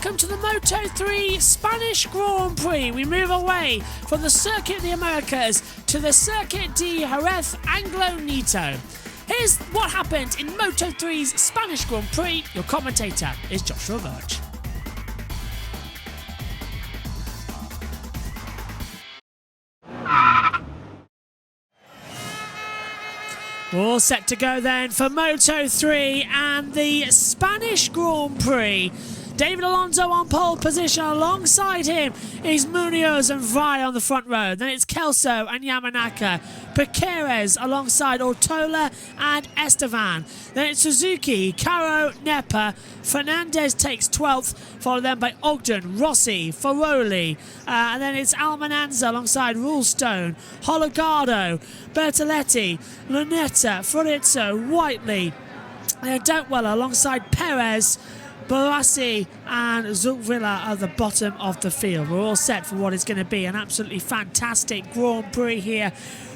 welcome to the Moto3 Spanish Grand Prix. We move away from the Circuit of the Americas to the Circuit de Jerez Anglo Nieto. Here's what happened in Moto3's Spanish Grand Prix. Your commentator is Joshua Birch. We're all set to go then for Moto3 and the Spanish Grand Prix. David Alonso on pole position. Alongside him is Munoz and Via on the front row. Then it's Kelso and Yamanaka. Perez alongside Ortola and Esteban. Then it's Suzuki, Caro, Nepa. Fernandez takes 12th, followed then by Ogden, Rossi, Ferroli. And then it's Almananza alongside Rulestone, Hologado, Bertoletti, Lunetta, Florizzo, Whiteley. Doubtwell alongside Perez, Barassi and Zulvilla at the bottom of the field. We're all set for what is going to be an absolutely fantastic Grand Prix here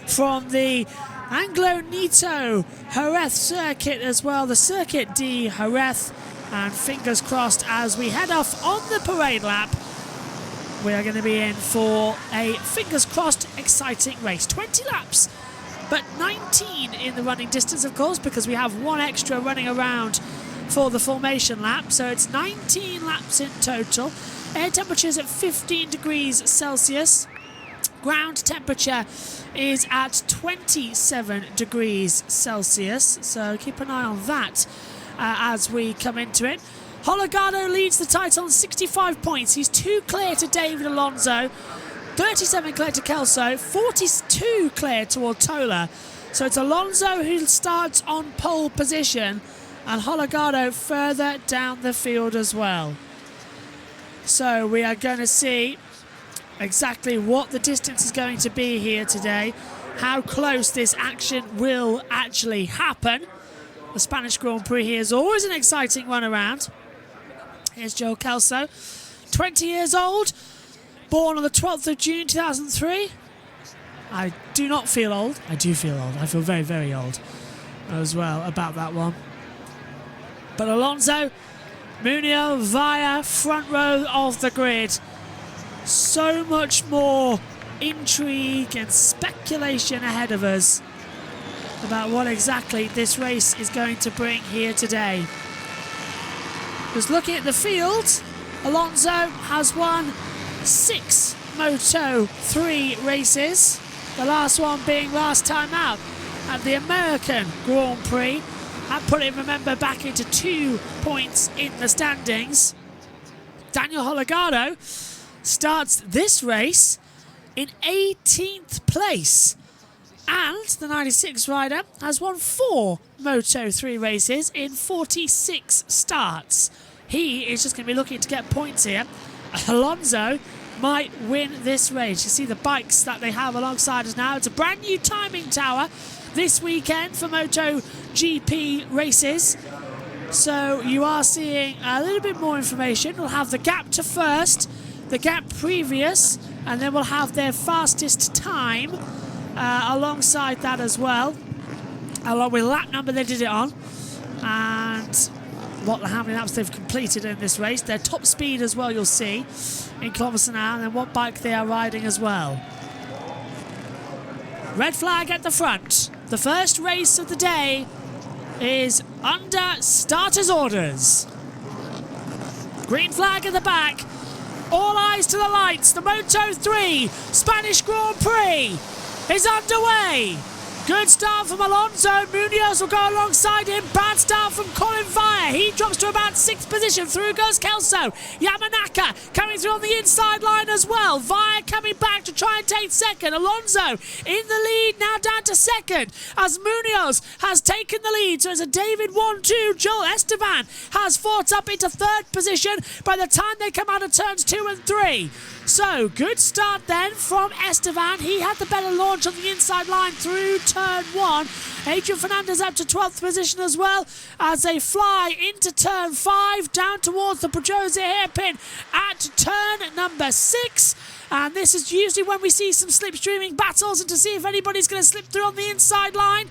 from the Anglo Nieto Jerez circuit as well, the Circuit de Jerez. And fingers crossed as we head off on the parade lap. We are going to be in for a fingers crossed exciting race. 20 laps, but 19 in the running distance, of course, because we have one extra running around for the formation lap, so it's 19 laps in total. Air temperature is at 15 degrees Celsius. Ground temperature is at 27 degrees Celsius, so keep an eye on that as we come into it. Hologado leads the title on 65 points. He's 2 clear to David Alonso, 37 clear to Kelso, 42 clear to Ortola. So it's Alonso who starts on pole position, and Hologado further down the field as well. So we are going to see exactly what the distance is going to be here today, how close this action will actually happen. The Spanish Grand Prix here is always an exciting run around. Here's Joe Kelso, 20 years old, born on the 12th of June 2003. I do not feel old. I do feel old. I feel very, very old as well about that one. But Alonso, Munoz, Via, front row of the grid. So much more intrigue and speculation ahead of us about what exactly this race is going to bring here today. Just looking at the field, Alonso has won 6 Moto3 races. The last one being last time out at the American Grand Prix. That put him, remember, back into 2 points in the standings. Daniel Hologado starts this race in 18th place. And the 96 rider has won 4 Moto3 races in 46 starts. He is just going to be looking to get points here. Alonso might win this race. You see the bikes that they have alongside us now. It's a brand new timing tower this weekend for MotoGP races. So you are seeing a little bit more information. We'll have the gap to first, the gap previous, and then we'll have their fastest time alongside that as well, along with lap number they did it on, and how many laps they've completed in this race, their top speed as well, you'll see in kilometers an hour, and then what bike they are riding as well. Red flag at the front. The first race of the day is under starters' orders. Green flag at the back. All eyes to the lights. The Moto3 Spanish Grand Prix is underway. Good start from Alonso. Munoz will go alongside him. Bad start from Colin Via. He drops to about 6th position. Through goes Kelso. Yamanaka coming through on the inside line as well. Via coming back to try and take second. Alonso in the lead, now down to second as Munoz has taken the lead. So it's a David 1-2. Joel Esteban has fought up into 3rd position by the time they come out of turns 2 and 3. So, good start then from Esteban. He had the better launch on the inside line through turn 1. Adrian Fernandez up to 12th position as well as they fly into turn 5, down towards the Pedrosa hairpin at turn number 6. And this is usually when we see some slipstreaming battles and to see if anybody's going to slip through on the inside line.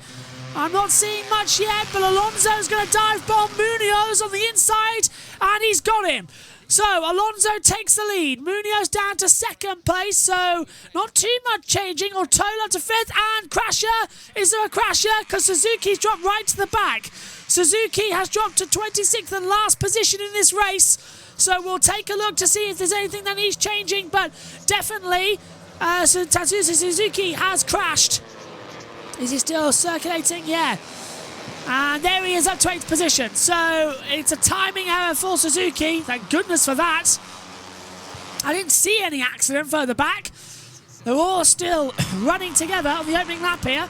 I'm not seeing much yet, but Alonso's going to dive bomb Munoz on the inside, and he's got him. So Alonso takes the lead. Munoz down to second place, so not too much changing. Ortola to fifth, and Crasher. Is there a Crasher? Because Suzuki's dropped right to the back. Suzuki has dropped to 26th and last position in this race. So we'll take a look to see if there's anything that needs changing, but definitely Tatsuya Suzuki has crashed. Is he still circulating? Yeah. And there he is up to 8th position. So it's a timing error for Suzuki. Thank goodness for that. I didn't see any accident further back. They're all still running together on the opening lap here.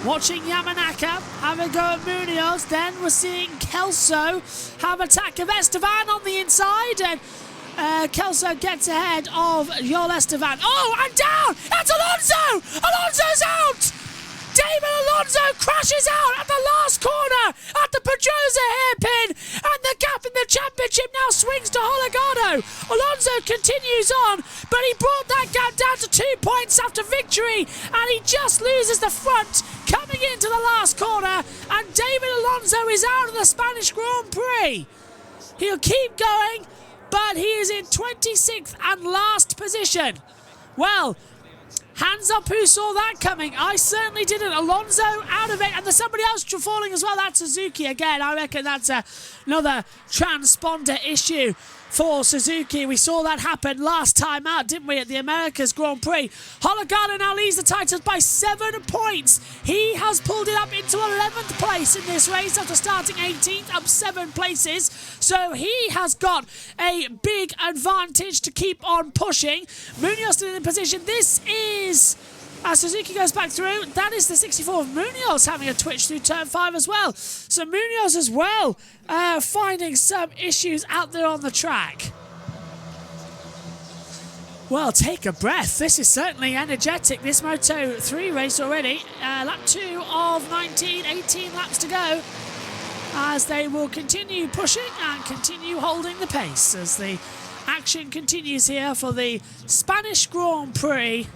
Watching Yamanaka have a go at Munoz. Then we're seeing Kelso have attack of Esteban on the inside. And Kelso gets ahead of Joel Esteban. Oh, and down! That's Alonso! Alonso's out! David Alonso crashes out at the last corner at the Pedrosa hairpin, and the gap in the championship now swings to Holgado. Alonso continues on, but he brought that gap down to 2 points after victory, and he just loses the front coming into the last corner, and David Alonso is out of the Spanish Grand Prix. He'll keep going, but he is in 26th and last position. Well, hands up who saw that coming. I certainly didn't. Alonso out of it, and there's somebody else falling as well. That's Suzuki again. I reckon that's another transponder issue for Suzuki. We saw that happen last time out, didn't we, at the Americas Grand Prix. Holgado now leads the titles by 7 points. He has pulled it up into 11th place in this race after starting 18th, up 7 places. So he has got a big advantage to keep on pushing. Munoz still in position. This is, as Suzuki goes back through, that is the 64 of Munoz having a twitch through turn 5 as well. So Munoz as well finding some issues out there on the track. Well, take a breath. This is certainly energetic, this Moto3 race already. Lap 2 of 19, 18 laps to go, as they will continue pushing and continue holding the pace as the action continues here for the Spanish Grand Prix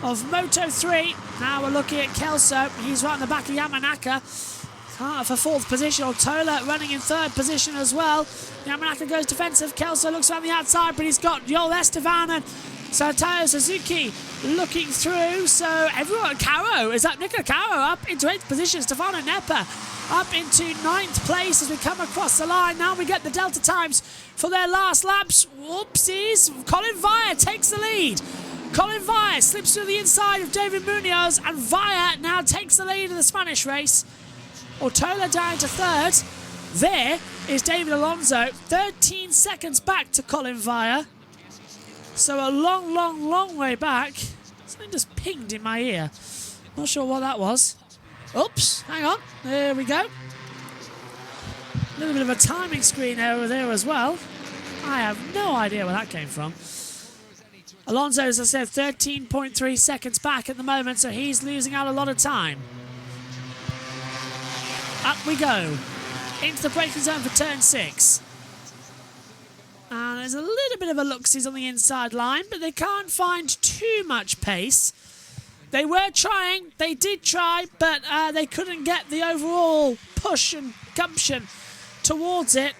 of Moto3. Now we're looking at Kelso. He's right on the back of Yamanaka for 4th position. Ortola running in 3rd position as well. Yamanaka goes defensive. Kelso looks around the outside, but he's got Joel Esteban and Satoyo Suzuki looking through. So everyone, Caro, is that Nicola Caro up into 8th position. Stefano Neppa up into 9th place as we come across the line. Now we get the Delta times for their last laps. Whoopsies. Colin Vire takes the lead. Colin Vire slips through the inside of David Munoz, and Vire now takes the lead in the Spanish race. Ortola down to 3rd. There is David Alonso, 13 seconds back to Colin Vire. So a long, long, long way back. Something just pinged in my ear. Not sure what that was. Oops, hang on. There we go. A little bit of a timing screen error there as well. I have no idea where that came from. Alonso, as I said, 13.3 seconds back at the moment, so he's losing out a lot of time. Up we go. Into the braking zone for turn 6. And there's a little bit of a look-sees on the inside line, but they can't find too much pace. They were trying, they did try, but they couldn't get the overall push and gumption towards it.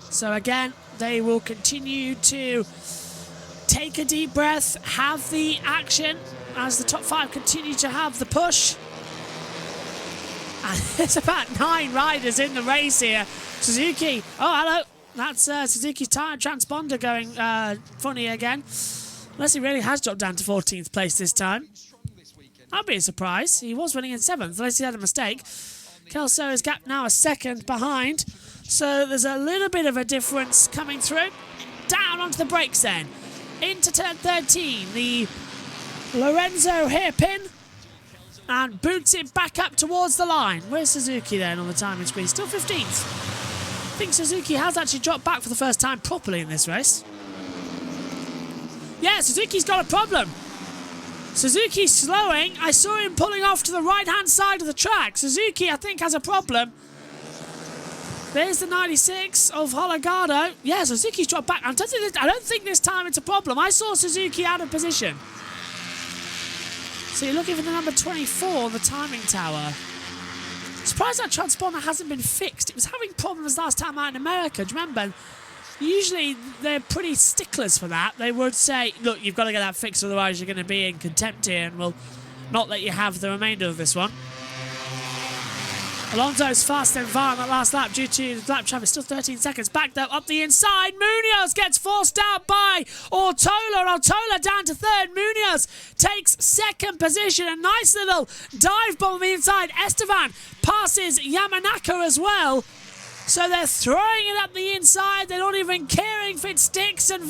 So again, they will continue to take a deep breath, have the action as the top 5 continue to have the push. And there's about 9 riders in the race here. Suzuki, oh hello, that's Suzuki's tyre transponder going funny again. Unless he really has dropped down to 14th place this time. That'd be a surprise. He was running in 7th, unless he had a mistake. Kelso is gapped now a 2nd behind. So there's a little bit of a difference coming through. Down onto the brakes then. Into turn 13. The Lorenzo hairpin. And boots it back up towards the line. Where's Suzuki then on the timing screen? Still 15th. I think Suzuki has actually dropped back for the first time properly in this race. Yeah, Suzuki's got a problem. Suzuki's slowing. I saw him pulling off to the right-hand side of the track. Suzuki, I think, has a problem. There's the 96 of Holgado. Yeah, Suzuki's dropped back. I don't think this time it's a problem. I saw Suzuki out of position. So you're looking for the number 24 on the timing tower. Surprised that transponder hasn't been fixed. It was having problems last time out in America. Do you remember? Usually they're pretty sticklers for that. They would say, look, you've got to get that fixed, otherwise you're going to be in contempt here and we'll not let you have the remainder of this one. Alonso's faster than VAR on that last lap due to lap traffic. Still 13 seconds back though, up the inside. Munoz gets forced out by Ortola. Ortola down to third. Munoz takes second position. A nice little dive bomb on the inside. Esteban passes Yamanaka as well. So they're throwing it up the inside. They're not even caring if it sticks. And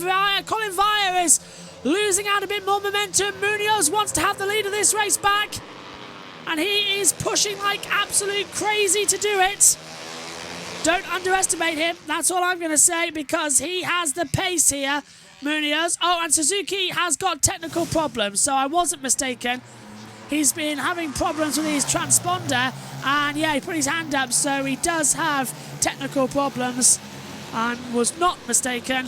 Colin Vire is losing out a bit more momentum. Munoz wants to have the lead of this race back. And he is pushing like absolute crazy to do it. Don't underestimate him. That's all I'm going to say, because he has the pace here, Munoz. Oh, and Suzuki has got technical problems, so I wasn't mistaken. He's been having problems with his transponder, and yeah, he put his hand up, so he does have technical problems, and was not mistaken.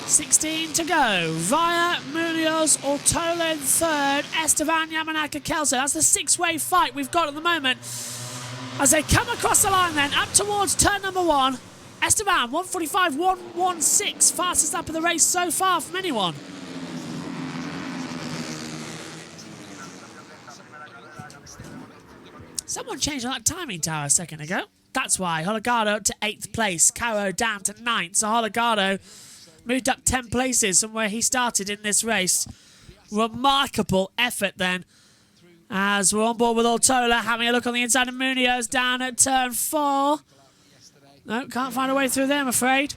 16 to go. Via, Munoz, Ortola in third, Esteban, Yamanaka, Kelso. That's the six-way fight we've got at the moment. As they come across the line then, up towards turn number one. Esteban, 1:45, 1:16. Fastest lap of the race so far from anyone. Someone changed on that timing tower a second ago. That's why. Holgado to 8th place. Caro down to 9th. So Holgado moved up 10 places from where he started in this race. Remarkable effort then. As we're on board with Ortola, having a look on the inside of Munoz down at turn 4. No, can't find a way through there, I'm afraid.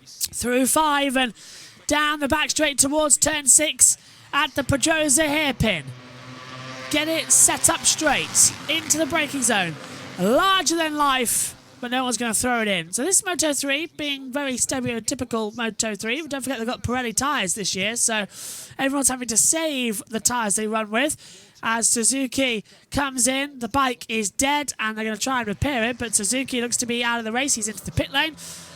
Through 5 and down the back straight towards turn 6 at the Pedrosa hairpin. Get it set up straight into the braking zone. Larger than life, but no one's going to throw it in. So this Moto3, being very stereotypical Moto3, but don't forget they've got Pirelli tyres this year, so everyone's having to save the tyres they run with. As Suzuki comes in, the bike is dead, and they're going to try and repair it, but Suzuki looks to be out of the race. He's into the pit lane,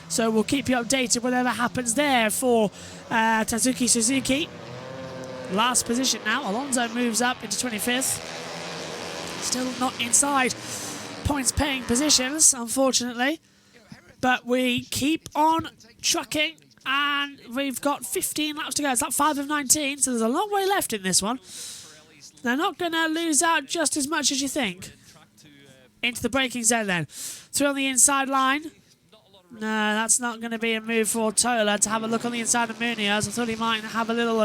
so we'll keep you updated whatever happens there for Tatsuki Suzuki. Last position now. Alonso moves up into 25th. Still not inside points-paying positions, unfortunately. But we keep on trucking, and we've got 15 laps to go. It's like 5 of 19, so there's a long way left in this one. They're not going to lose out just as much as you think. Into the braking zone then. Through on the inside line. No, that's not going to be a move for Ortola to have a look on the inside of Munoz. I thought he might have a little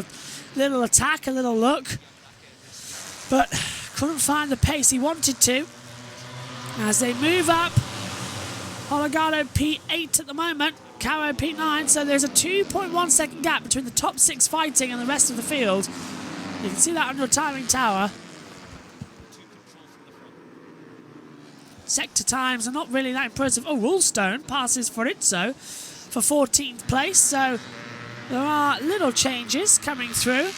attack, a little look. But couldn't find the pace he wanted to. As they move up, Holgado P8 at the moment, Caro P9, so there's a 2.1 second gap between the top 6 fighting and the rest of the field. You can see that on your timing tower. Sector times are not really that impressive. Oh, Rulestone passes Forizzo for 14th place, so there are little changes coming through.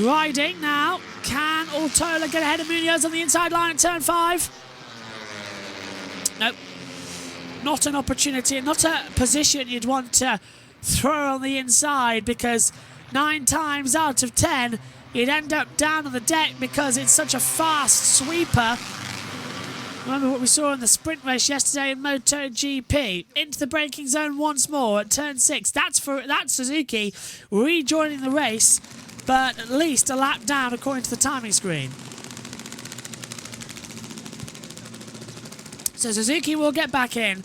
Riding now. Can Ortola get ahead of Munoz on the inside line at turn 5? Nope. Not an opportunity, not a position you'd want to throw on the inside, because 9 times out of 10 you'd end up down on the deck because it's such a fast sweeper. Remember what we saw in the sprint race yesterday in MotoGP. Into the braking zone once more at turn 6. That's Suzuki rejoining the race, but at least a lap down according to the timing screen. So Suzuki will get back in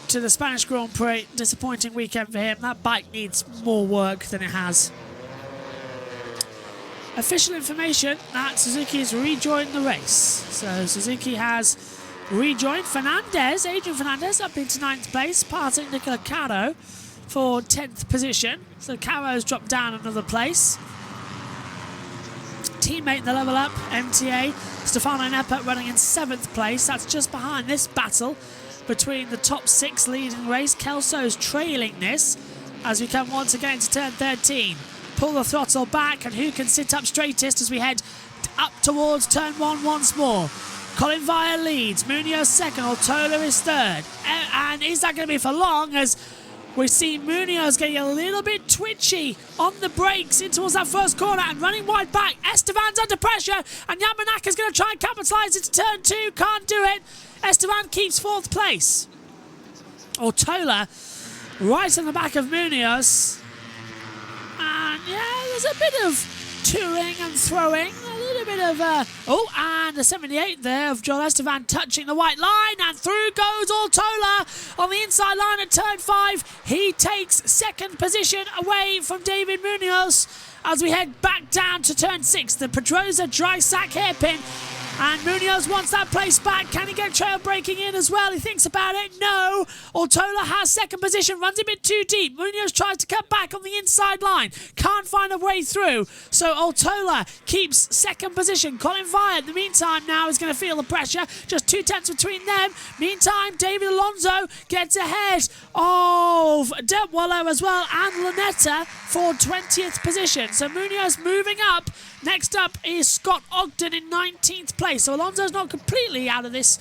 to the Spanish Grand Prix. Disappointing weekend for him. That bike needs more work than it has. Official information that Suzuki has rejoined the race. So Suzuki has rejoined Fernandez, Adrian Fernandez, up into 9th place, passing Nicola Caro for 10th position. So Caro's dropped down another place. Teammate in the level up, MTA, Stefano Neppa running in 7th place. That's just behind this battle between the top 6 leading race. Kelso's trailing this as we come once again to turn 13. Pull the throttle back, and who can sit up straightest as we head up towards turn 1 once more. Colin Vire leads, Munoz second, Ortola is third. And is that going to be for long, as We see Munoz getting a little bit twitchy on the brakes in towards that first corner and running wide back. Esteban's under pressure and Yamanaka's going to try and capitalise into turn 2. Can't do it. Esteban keeps 4th place. Ortola right on the back of Munoz. And yeah, there's a bit of toing and throwing. A little bit of... and the 78 there of Joel Esteban touching the white line. And through goes Ortola on the inside line at turn 5. He takes 2nd position away from David Munoz as we head back down to turn 6. The Pedrosa dry sack hairpin. And Munoz wants that place back. Can he get trail braking in as well? He thinks about it. No. Ortola has 2nd position. Runs a bit too deep. Munoz tries to cut back on the inside line. Can't find a way through. So Ortola keeps 2nd position. Colin Via, in the meantime, now is going to feel the pressure. Just 2 tenths between them. Meantime, David Alonso gets ahead of Detwiller as well and Lunetta for 20th position. So Munoz moving up. Next up is Scott Ogden in 19th place. So Alonso's not completely out of this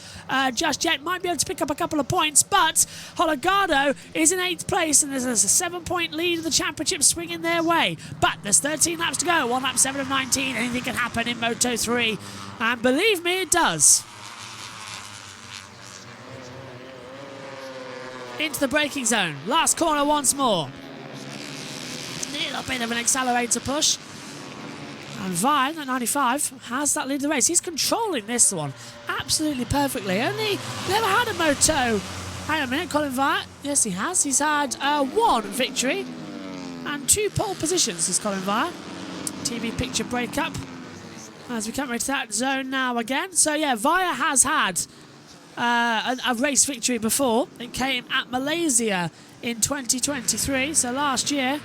just yet. Might be able to pick up a couple of points, but Holgado is in 8th place and there's a 7-point lead of the championship swinging their way. But there's 13 laps to go. 1 lap 7 of 19. Anything can happen in Moto3. And believe me, it does. Into the braking zone. Last corner once more. Little bit of an accelerator push. And Vine at 95 has that lead of the race. He's controlling this one absolutely perfectly. Only never had a moto. Hang on a minute, Colin Vine. Yes, he has. He's had 1 victory and 2 pole positions, is Colin Vine. TV picture breakup as we come into that zone now again. So yeah, Via has had a race victory before. It came at Malaysia in 2023. So last year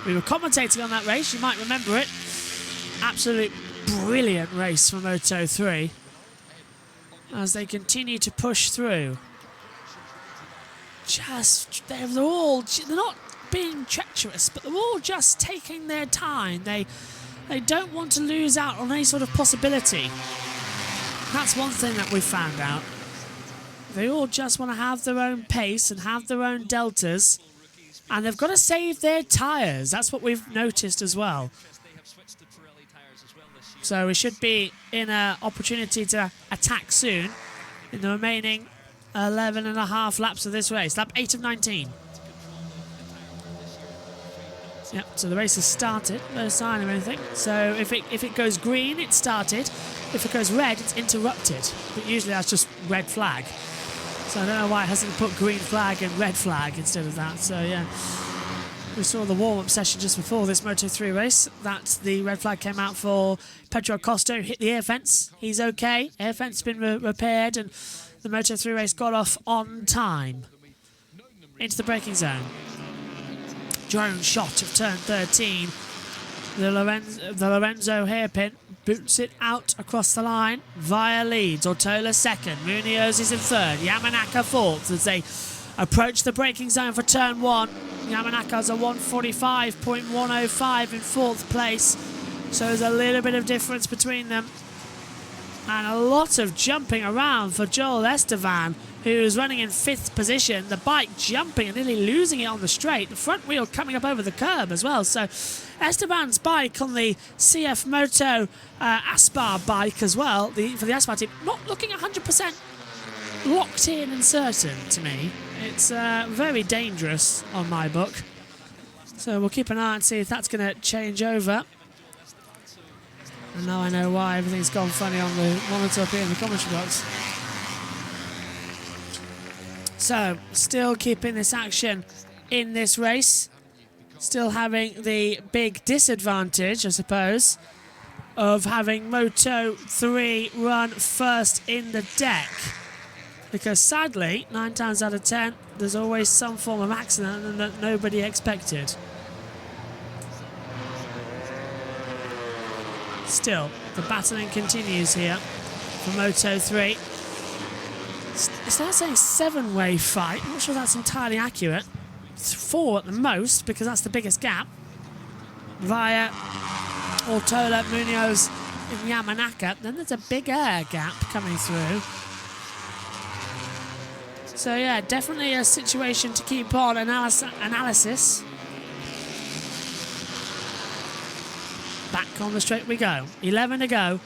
we were commentating on that race. You might remember it. Absolute brilliant race for Moto3 as they continue to push through. They're not being treacherous, but they're all just taking their time. They don't want to lose out on any sort of possibility. That's one thing that we've found out. They all just want to have their own pace and have their own deltas, and they've got to save their tyres. That's what we've noticed as well. So we should be in an opportunity to attack soon in the remaining 11.5 laps of this race. Lap 8 of 19. Yep, so the race has started. No sign of anything. So if it goes green, it's started. If it goes red, it's interrupted. But usually that's just red flag. So I don't know why it hasn't put green flag and red flag instead of that. So yeah. We saw the warm-up session just before this Moto3 race that the red flag came out for Pedro Acosta, hit the air fence. He's okay. Air fence has been repaired and the Moto3 race got off on time. Into the braking zone. Drone shot of turn 13. The Lorenzo hairpin boots it out across the line. Via leads. Ortola 2nd. Munoz is in 3rd. Yamanaka 4th as they approach the braking zone for turn 1. Yamanaka's a 145.105 in 4th place. So there's a little bit of difference between them. And a lot of jumping around for Joel Esteban, who's running in 5th position. The bike jumping and nearly losing it on the straight. The front wheel coming up over the curb as well. So Esteban's bike on the CF Moto Aspar bike as well, for the Aspar team, not looking 100% locked in and certain to me. It's very dangerous on my book. So we'll keep an eye and see if that's going to change over. And now I know why everything's gone funny on the monitor up here in the commentary box. So, still keeping this action in this race. Still having the big disadvantage, I suppose, of having Moto3 run first in the deck. Because sadly, 9 times out of 10, there's always some form of accident that nobody expected. Still, the battling continues here for Moto3. It's now saying 7-way fight. I'm not sure that's entirely accurate. It's 4 at the most, because that's the biggest gap. Via Ortola, Munoz, and Yamanaka. Then there's a big air gap coming through. So yeah, definitely a situation to keep on analysis. Back on the straight we go. 11 to go.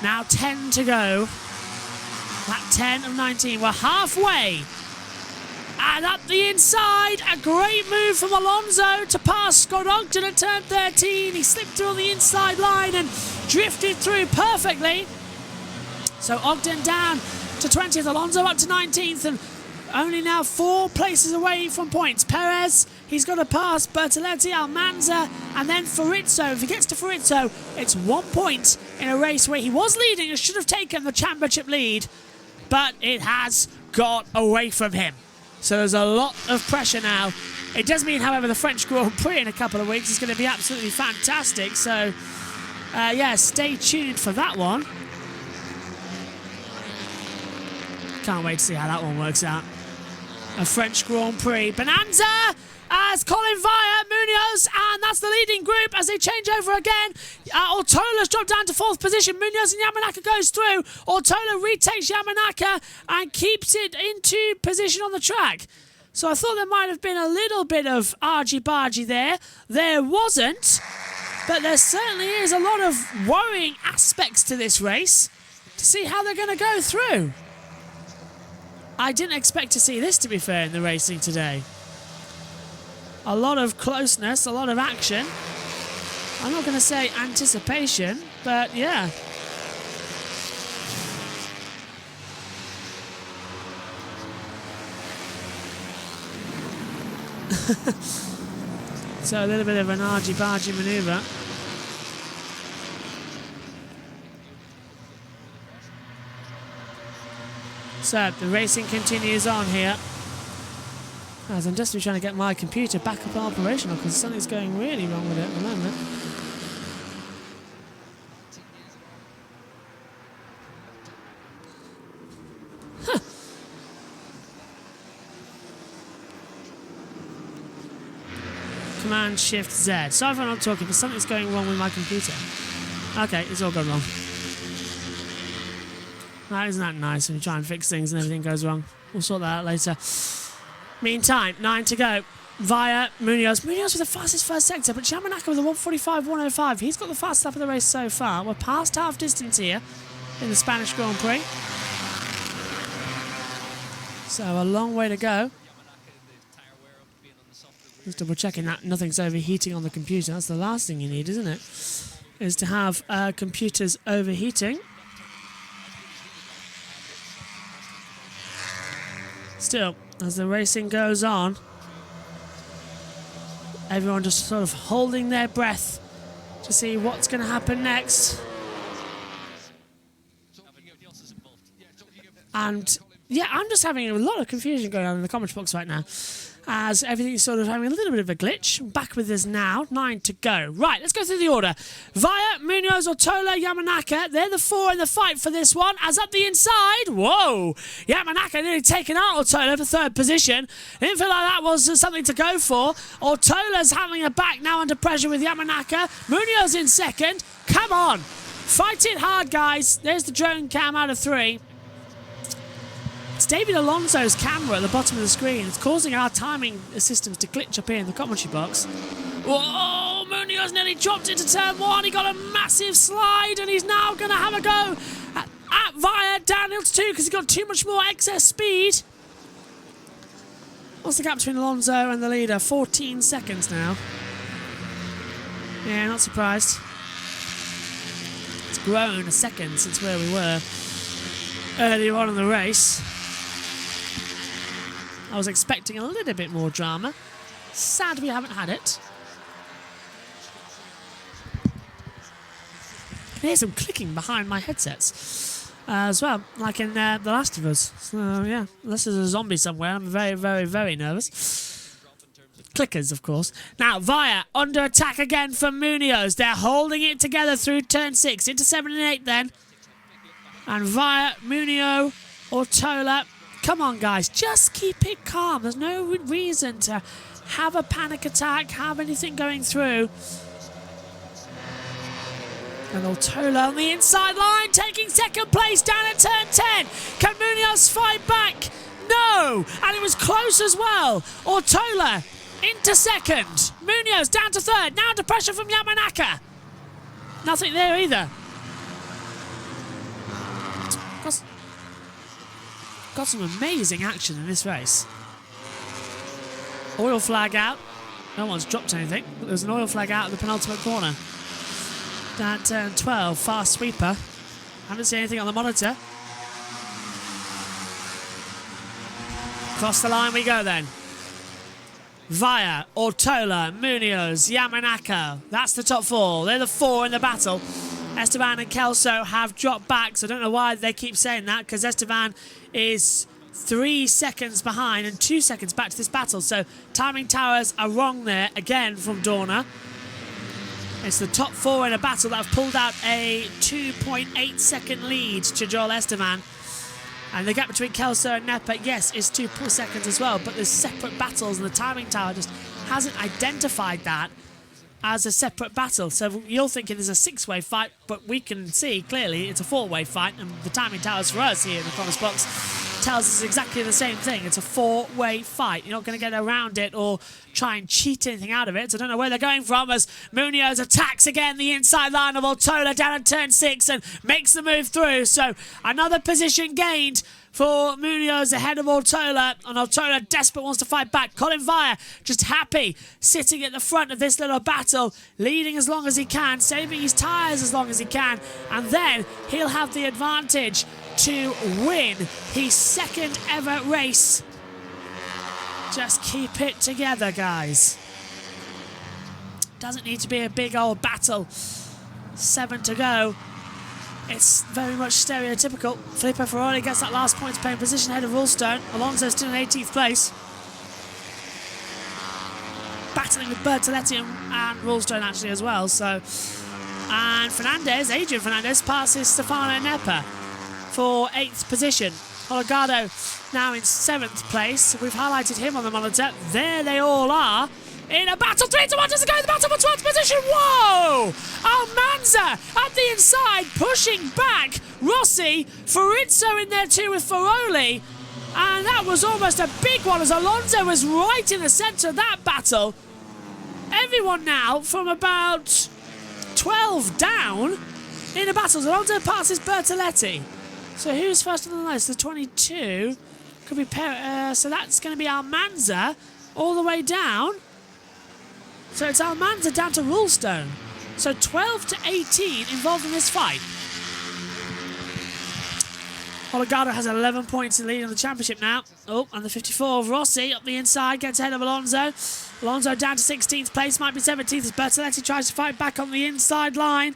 Now 10 to go. Lap 10 of 19. We're halfway. And up the inside, a great move from Alonso to pass Scott Ogden at turn 13. He slipped through on the inside line and drifted through perfectly. So Ogden down to 20th, Alonso up to 19th, and only now 4 places away from points. Perez, he's got to pass Bertoletti, Almanza, and then Farizzo. If he gets to Farizzo, it's 1 point in a race where he was leading and should have taken the championship lead, but it has got away from him. So there's a lot of pressure now. It does mean, however, the French Grand Prix in a couple of weeks is going to be absolutely fantastic. So, yeah, stay tuned for that one. Can't wait to see how that one works out. A French Grand Prix bonanza as Colin Via, Munoz, and that's the leading group as they change over again. Ortola's dropped down to 4th position. Munoz and Yamanaka goes through. Ortola retakes Yamanaka and keeps it into position on the track. So I thought there might have been a little bit of argy-bargy there. There wasn't, but there certainly is a lot of worrying aspects to this race to see how they're going to go through. I didn't expect to see this, to be fair, in the racing today. A lot of closeness, a lot of action. I'm not going to say anticipation, but yeah. So a little bit of an argy-bargy manoeuvre. So the racing continues on here. As I'm just trying to get my computer back up operational because something's going really wrong with it at the moment. Huh. Command Shift Z. Sorry if I'm not talking, but something's going wrong with my computer. Okay, it's all gone wrong. Isn't that nice when you try and fix things and everything goes wrong? We'll sort that out later. Meantime, 9 to go. Via Munoz. Munoz with the fastest first sector, but Yamanaka with a 1:45.105. He's got the fastest lap of the race so far. We're past half distance here in the Spanish Grand Prix. So a long way to go. Just double checking that nothing's overheating on the computer. That's the last thing you need, isn't it? Is to have computers overheating. Still, as the racing goes on, everyone just sort of holding their breath to see what's going to happen next. And yeah, I'm just having a lot of confusion going on in the comment box right now, as everything's sort of having a little bit of a glitch. Back with us now, 9 to go. Right, let's go through the order. Via, Munoz, Ortola, Yamanaka, they're the 4 in the fight for this one. As up the inside, whoa, Yamanaka nearly taken out Ortola for 3rd position. Didn't feel like that was something to go for. Ortola's handling her back now under pressure with Yamanaka. Munoz in 2nd. Come on, fight it hard, guys. There's the drone cam out of 3. It's David Alonso's camera at the bottom of the screen. It's causing our timing systems to glitch up here in the commentary box. Whoa, Munoz nearly dropped into turn 1. He got a massive slide and he's now going to have a go at Via downhill to 2 because he got too much more excess speed. What's the gap between Alonso and the leader? 14 seconds now. Yeah, not surprised. It's grown a second since where we were earlier on in the race. I was expecting a little bit more drama. Sad we haven't had it. I hear some clicking behind my headsets as well, like in The Last of Us. So yeah, unless there's a zombie somewhere, I'm very, very, very nervous. Clickers, of course. Now, Via under attack again from Munoz. They're holding it together through turn 6, into 7 and 8 then. And Via, Munoz, Ortola. Come on, guys, just keep it calm. There's no reason to have a panic attack, have anything going through. And Ortola on the inside line, taking 2nd place down at turn 10. Can Munoz fight back? No! And it was close as well. Ortola into second. Munoz down to third. Now under pressure from Yamanaka. Nothing there either. Got some amazing action in this race. Oil flag out. No one's dropped anything, but there's an oil flag out at the penultimate corner. Down turn 12, fast sweeper. Haven't seen anything on the monitor. Across the line we go then. Via, Ortola, Munoz, Yamanaka. That's the top four. They're the four in the battle. Esteban and Kelso have dropped back, so I don't know why they keep saying that, because Esteban is 3 seconds behind and 2 seconds back to this battle. So timing towers are wrong there again from Dorna. It's the top four in a battle that have pulled out a 2.8 second lead to Joel Esteban. And the gap between Kelso and Nepa, yes, is 2 seconds as well, but there's separate battles and the timing tower just hasn't identified that as a separate battle. So you're thinking there's a six-way fight, but we can see clearly it's a four-way fight, and the timing towers for us here in the comments box tells us exactly the same thing. It's a four-way fight. You're not going to get around it or try and cheat anything out of it. So I don't know where they're going from as Munoz attacks again the inside line of Ortola down at turn 6 and makes the move through. So another position gained for Munoz ahead of Ortola, and Ortola desperate wants to fight back. Colin Vire just happy sitting at the front of this little battle, leading as long as he can, saving his tyres as long as he can, and then he'll have the advantage to win his second ever race. Just keep it together, guys. Doesn't need to be a big old battle. 7 to go. It's very much stereotypical. Filippo Ferrari gets that last points paying position ahead of Rulstone. Alonso's still in 18th place. Battling with Bertoletti and Rulstone actually as well. So, and Fernandez, Adrian Fernandez, passes Stefano Nepa for 8th position. Holgado now in 7th place. We've highlighted him on the monitor. There they all are. In a battle, 3 to 1 just to go in the battle for 12th position. Whoa! Almanza at the inside, pushing back. Rossi, Farizzo in there too with Ferroli. And that was almost a big one as Alonso was right in the centre of that battle. Everyone now from about 12 down in the battles. Alonso passes Bertoletti. So who's first on the list? The 22. Could be so that's going to be Almanza all the way down. So it's Almanza down to Rulstone. So 12 to 18 involved in this fight. Holgado has 11 points in lead in the championship now. Oh, and the 54 of Rossi up the inside gets ahead of Alonso. Alonso down to 16th place, might be 17th as Bertoletti tries to fight back on the inside line.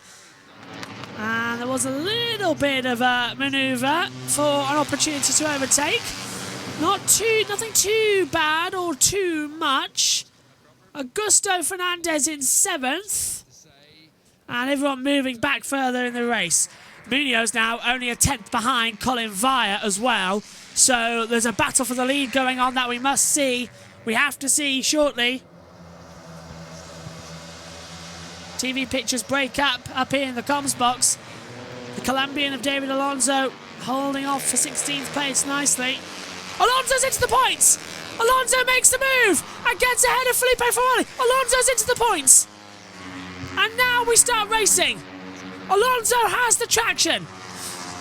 And there was a little bit of a manoeuvre for an opportunity to overtake. Nothing too bad or too much. Augusto Fernandez in 7th. And everyone moving back further in the race. Munoz now only a 10th behind Colin Vire as well. So there's a battle for the lead going on that we must see. We have to see shortly. TV pictures break up here in the comms box. The Colombian of David Alonso holding off for 16th place nicely. Alonso's into the points! Alonso makes the move and gets ahead of Filippo Ferrari. Alonso's into the points. And now we start racing. Alonso has the traction.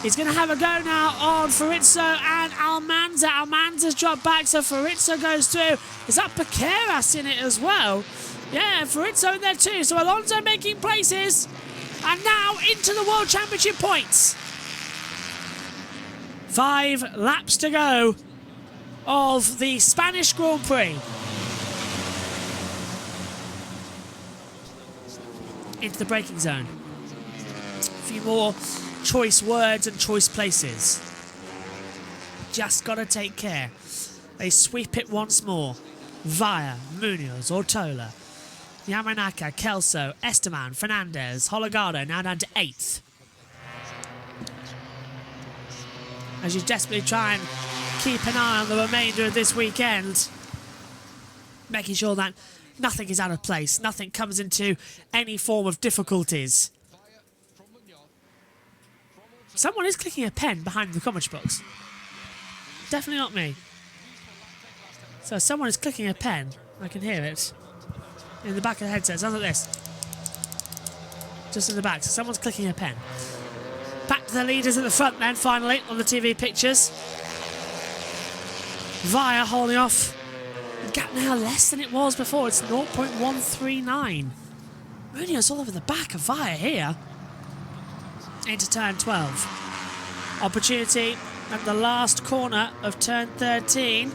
He's going to have a go now on Farizzo and Almanza. Almanza's dropped back, so Farizzo goes through. Is that Paqueras in it as well? Yeah, Farizzo in there too. So Alonso making places. And now into the World Championship points. 5 laps to go of the Spanish Grand Prix. Into the braking zone. A few more choice words and choice places. Just got to take care. They sweep it once more. Via, Munoz, Ortola, Yamanaka, Kelso, Esteban, Fernandez, Holgado now down to 8th. As you desperately try and keep an eye on the remainder of this weekend, making sure that nothing is out of place, nothing comes into any form of difficulties. Someone is clicking a pen behind the commentary box. Definitely not me. So someone is clicking a pen. I can hear it. In the back of the headset. Sounds like this. Just in the back. So someone's clicking a pen. Back to the leaders at the front then, finally, on the TV pictures. Via holding off. The gap now less than it was before. It's 0.139. Munoz all over the back of Via here. Into turn 12. Opportunity at the last corner of turn 13.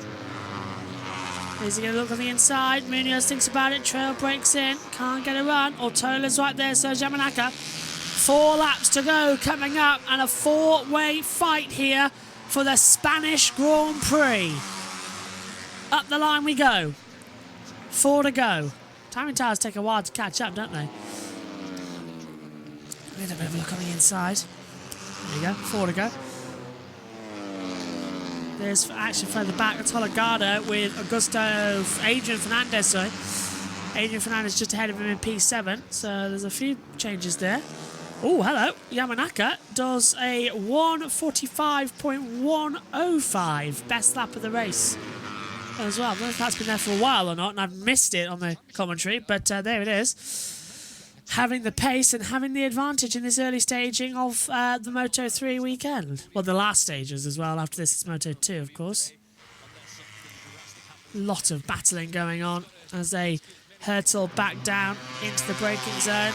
Is he going to look on the inside? Munoz thinks about it. Trail breaks in. Can't get a run. Ortola's right there. So Yamanaka. 4 laps to go coming up. And a 4-way fight here for the Spanish Grand Prix. Up the line we go. 4 to go. Timing tires take a while to catch up, don't they? A little bit of a look on the inside. There you go. 4 to go. There's action further back. It's Holgado with Adrian Fernandez, sorry. Adrian Fernandez just ahead of him in P7. So there's a few changes there. Oh, hello. Yamanaka does a 1:45.105. Best lap of the race as well. I don't know if that's been there for a while or not, and I've missed it on the commentary, but there it is. Having the pace and having the advantage in this early staging of the Moto3 weekend. Well, the last stages as well. After this, it's Moto2, of course. Lot of battling going on as they hurtle back down into the braking zone.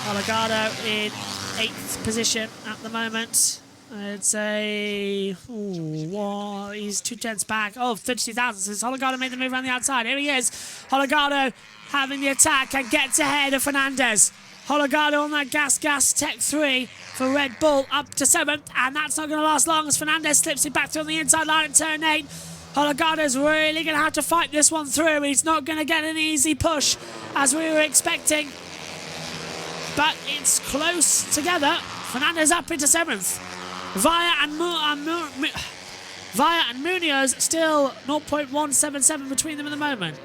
Holgado in 8th position at the moment. It's a... Ooh, he's 2/10 back. Oh, 32 thousandths. Holgado made the move around the outside. Here he is. Holgado having the attack and gets ahead of Fernandez. Holgado on that gas Tech 3 for Red Bull up to 7th, and that's not going to last long as Fernandez slips it back through on the inside line at turn 8. Holgado's really going to have to fight this one through. He's not going to get an easy push as we were expecting, but it's close together. Fernandez up into 7th. Via and Munoz still 0.177 between them at the moment.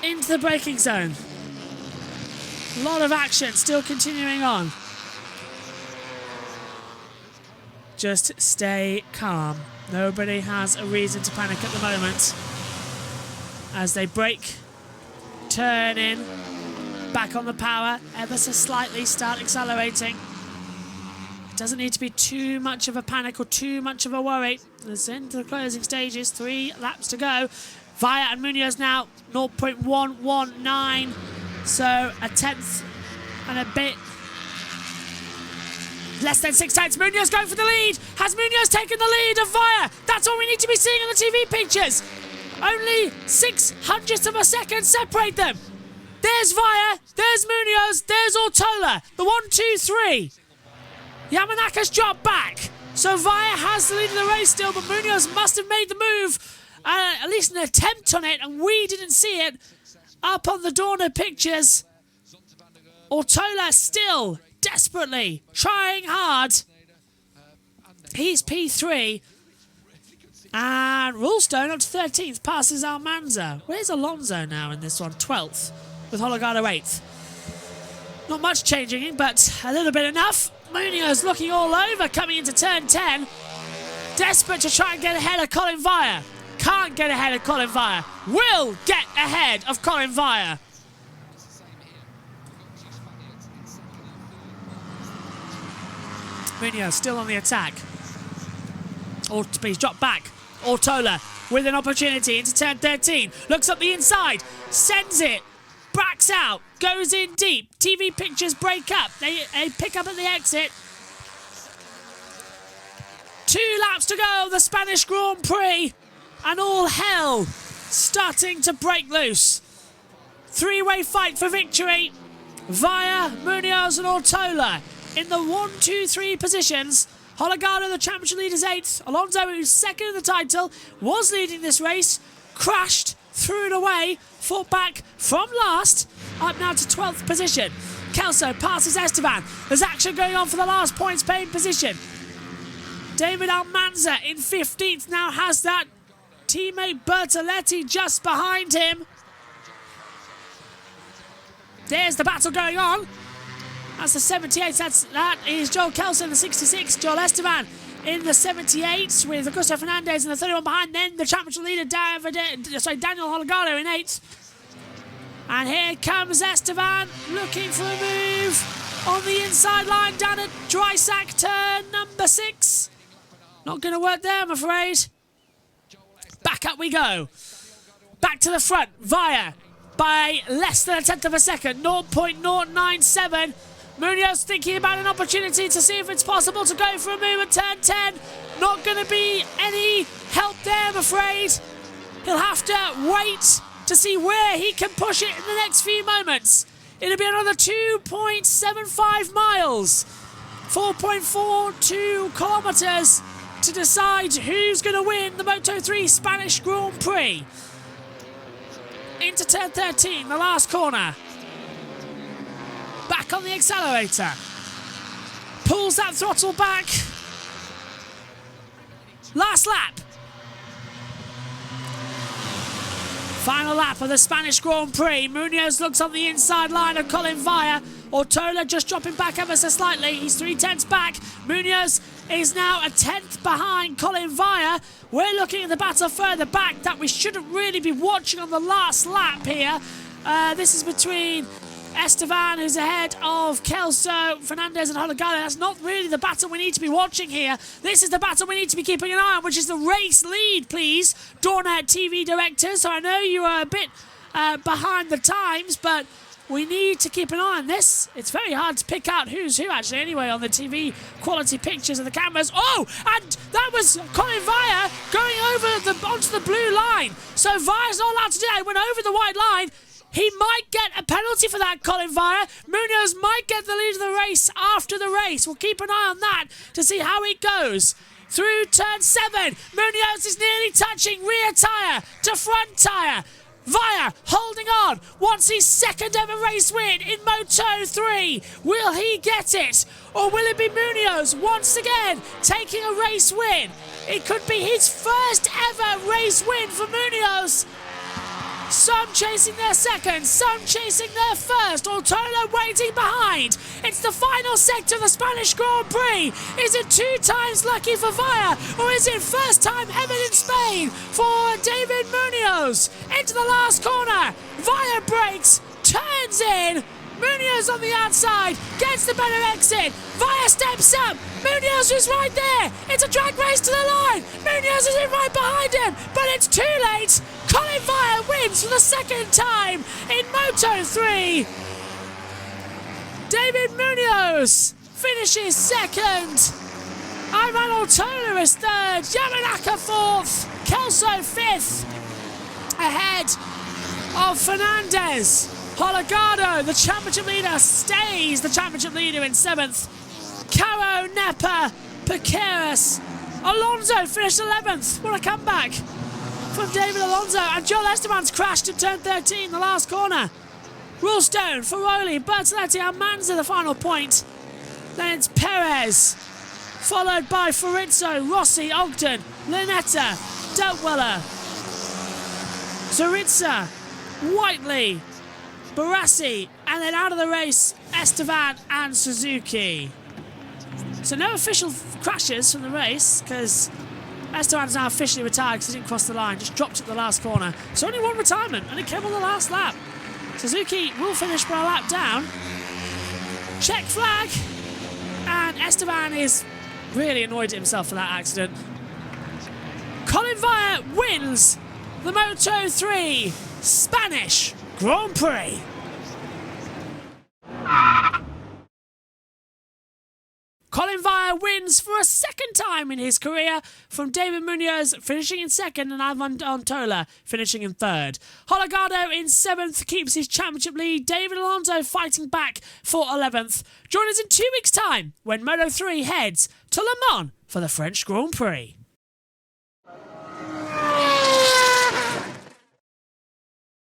Into the braking zone. A lot of action still continuing on. Just stay calm. Nobody has a reason to panic at the moment. As they brake, turn in, back on the power, ever so slightly start accelerating. It doesn't need to be too much of a panic or too much of a worry. It's into the closing stages, 3 laps to go. Via and Munoz now 0.119, so a 10th and a bit. Less than 6 tenths. Munoz going for the lead. Has Munoz taken the lead of Via? That's all we need to be seeing on the TV pictures. Only 0.06 of a second separate them. There's Via, there's Munoz, there's Ortola. The 1, 2, 3. Yamanaka's dropped back. So Via has the lead of the race still, but Munoz must have made the move. At least an attempt on it, and we didn't see it. Up on the Dorna pictures. Ortola still desperately trying hard. He's P3. And Rulestone up to 13th, passes Almanza. Where's Alonso now in this one? 12th, with Holgado 8th. Not much changing, but a little bit enough. Munoz looking all over, coming into turn 10. Desperate to try and get ahead of Colin Via. Can't get ahead of Colin Via. Will get ahead of Colin Via. Munoz still on the attack. He's dropped back. Ortola with an opportunity into turn 13. Looks up the inside. Sends it. Backs out. Goes in deep. TV pictures break up. They pick up at the exit. 2 laps to go. The Spanish Grand Prix. And all hell starting to break loose. 3-way fight for victory. Via, Munoz and Ortola in the 1, 2, 3 positions. Holgado, the championship leader, is 8th. Alonso, who's 2nd in the title, was leading this race. Crashed, threw it away, fought back from last, up now to 12th position. Kelso passes Esteban. There's action going on for the last points paid position. David Almanza in 15th now has that teammate Bertoletti just behind him. There's the battle going on. That's the 78th. That is Joel Kelso in the 66. Joel Esteban in the 78 with Augusto Fernandez in the 31 behind. Then the championship leader, Daniel Holgado in 8th. And here comes Esteban looking for a move on the inside line down at Drysack turn number 6. Not going to work there, I'm afraid. Back up we go. Back to the front via by less than a tenth of a second, 0.097. Munoz thinking about an opportunity to see if it's possible to go for a move at turn 10. Not going to be any help there, I'm afraid. He'll have to wait to see where he can push it in the next few moments. It'll be another 2.75 miles, 4.42 kilometres to decide who's going to win the Moto3 Spanish Grand Prix. Into turn 13, the last corner. Back on the accelerator. Pulls that throttle back. Last lap. Final lap of the Spanish Grand Prix. Munoz looks on the inside line of Colin Via. Ortola just dropping back ever so slightly. He's 3/10 back. Munoz is now a 10th behind Colin Via. We're looking at the battle further back that we shouldn't really be watching on the last lap here. This is between Esteban, who's ahead of Kelso, Fernandez and Holgado. That's not really the battle we need to be watching here. This is the battle we need to be keeping an eye on, which is the race lead, please. Dorna TV director, so I know you are a bit behind the times, but we need to keep an eye on this. It's very hard to pick out who's who, actually, anyway, on the TV quality pictures of the cameras. Oh, and that was Colin Via going onto the blue line. So Via's not allowed to do that. He went over the white line. He might get a penalty for that, Colin Via. Munoz might get the lead of the race after the race. We'll keep an eye on that to see how it goes. Through turn 7, Munoz is nearly touching rear tyre to front tyre. Via holding on, wants his second ever race win in Moto3. Will he get it? Or will it be Munoz once again taking a race win? It could be his first ever race win for Munoz. Some chasing their second, some chasing their first. Ortola waiting behind. It's the final sector of the Spanish Grand Prix. Is it 2 times lucky for Via, or is it first time ever in Spain for David Munoz? Into the last corner. Via brakes, turns in. Munoz on the outside, gets the better exit. Via steps up. Munoz is right there. It's a drag race to the line. Munoz is in right behind him, but it's too late. Colin Via wins for the second time in Moto3. David Munoz finishes second. Ivan Ortola is third. Yamanaka fourth. Kelso fifth. Ahead of Fernandez. Holgado, the championship leader, stays the championship leader in 7th. Caro, Nepa, Piqueras. Alonso finished 11th. What a comeback from David Alonso. And Joel Esteban's crashed at turn 13, the last corner. Rulstone, Ferroli, Bertoletti, Almanza, the final point. Then it's Perez, followed by Farizzo, Rossi, Ogden, Linetta, Dirtweller, Zaritza, Whiteley, Barassi, and then out of the race, Esteban and Suzuki. So no official crashes from the race, because Esteban's now officially retired because he didn't cross the line, just dropped at the last corner. So only one retirement, and it came on the last lap. Suzuki will finish by a lap down. Check flag, and Esteban is really annoyed at himself for that accident. Colin Via wins the Moto3 Spanish Grand Prix. Colin Via wins for a second time in his career from David Munoz finishing in second and Ivan Ortola finishing in third. Holgado in 7th keeps his championship lead. David Alonso fighting back for 11th. Join us in 2 weeks' time when Moto3 heads to Le Mans for the French Grand Prix.